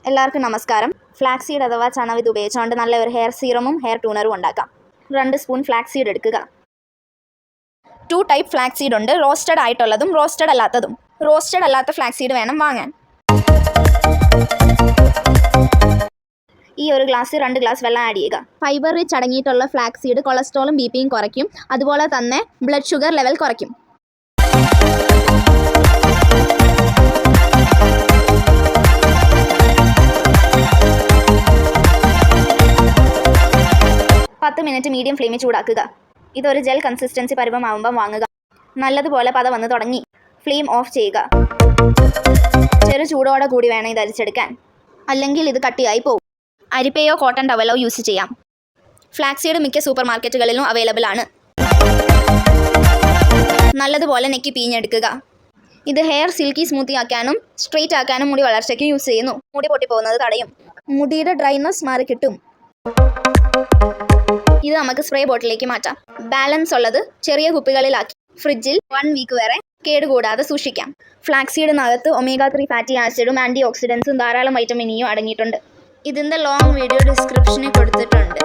എല്ലാവർക്കും നമസ്കാരം. Flax seed അഥവാ ചണവിത് ഉപയോഗിച്ചുകൊണ്ട് നല്ല ഒരു ഹെയർ സീറമും ഹെയർ ടൂണറും ഉണ്ടാക്കാം. 2 സ്പൂൺ ഫ്ലാക്സ് സീഡ് എടുക്കുക. 2 ടൈപ്പ് ഫ്ലാക്സ് സീഡ് ഉണ്ട്, റോസ്റ്റഡ് ആയിട്ടുള്ളതും റോസ്റ്റഡ് അല്ലാത്തതും. റോസ്റ്റഡ് അല്ലാത്ത ഫ്ലാക്സ് സീഡ് വേണം വാങ്ങാൻ. ഈ ഒരു ഗ്ലാസ് 2 ഗ്ലാസ് വെള്ളം ആഡ് ചെയ്യുക. ഫൈബർ റിച്ച് അടങ്ങിയിട്ടുള്ള ഫ്ലാക്സ് സീഡ് കൊളസ്ട്രോളും ബിപിയും കുറയ്ക്കും, അതുപോലെ തന്നെ ബ്ലഡ് ഷുഗർ ലെവൽ കുറയ്ക്കും. മിനിറ്റ് മീഡിയം ഫ്ലെയിമിൽ ചൂടാക്കുക. ഇതൊരു ജെൽ കൺസിസ്റ്റൻസി പരുവമാവുമ്പം വാങ്ങുക. നല്ലതുപോലെ പത വന്ന് തുടങ്ങി ഫ്ലെയിം ഓഫ് ചെയ്യുക. ചെറു ചൂടോടെ കൂടി വേണം ഇത് അരിച്ചെടുക്കാൻ, അല്ലെങ്കിൽ ഇത് കട്ടിയായി പോകും. അരിപ്പയോ കോട്ടൺ ടവലോ യൂസ് ചെയ്യാം. ഫ്ലാക്സ് സീഡ് മിക്ക സൂപ്പർ മാർക്കറ്റുകളിലും അവൈലബിൾ ആണ്. നല്ലതുപോലെ നെക്കി പിഴിഞ്ഞെടുക്കുക. ഇത് ഹെയർ സിൽക്കി സ്മൂത്തി ആക്കാനും സ്ട്രെയിറ്റ് ആക്കാനും മുടി വളർച്ചയ്ക്കും യൂസ് ചെയ്യുന്നു. മുടി പൊട്ടിപ്പോകുന്നത് തടയും, മുടിയുടെ ഡ്രൈനസ് മാറി കിട്ടും. ഇത് നമുക്ക് സ്പ്രേ ബോട്ടിലേക്ക് മാറ്റാം. ബാലൻസ് ഉള്ളത് ചെറിയ കുപ്പികളിലാക്കി ഫ്രിഡ്ജിൽ 1 വീക്ക് വരെ കേടുകൂടാതെ സൂക്ഷിക്കാം. ഫ്ലാക്സ് സീഡിനകത്ത് ഒമേഗ 3 ഫാറ്റി ആസിഡും ആൻറ്റി ഓക്സിഡൻസും ധാരാളം വൈറ്റമിൻ ഇയും അടങ്ങിയിട്ടുണ്ട്. ഇതിൻ്റെ ലോങ് വീഡിയോ ഡിസ്ക്രിപ്ഷനിൽ കൊടുത്തിട്ടുണ്ട്.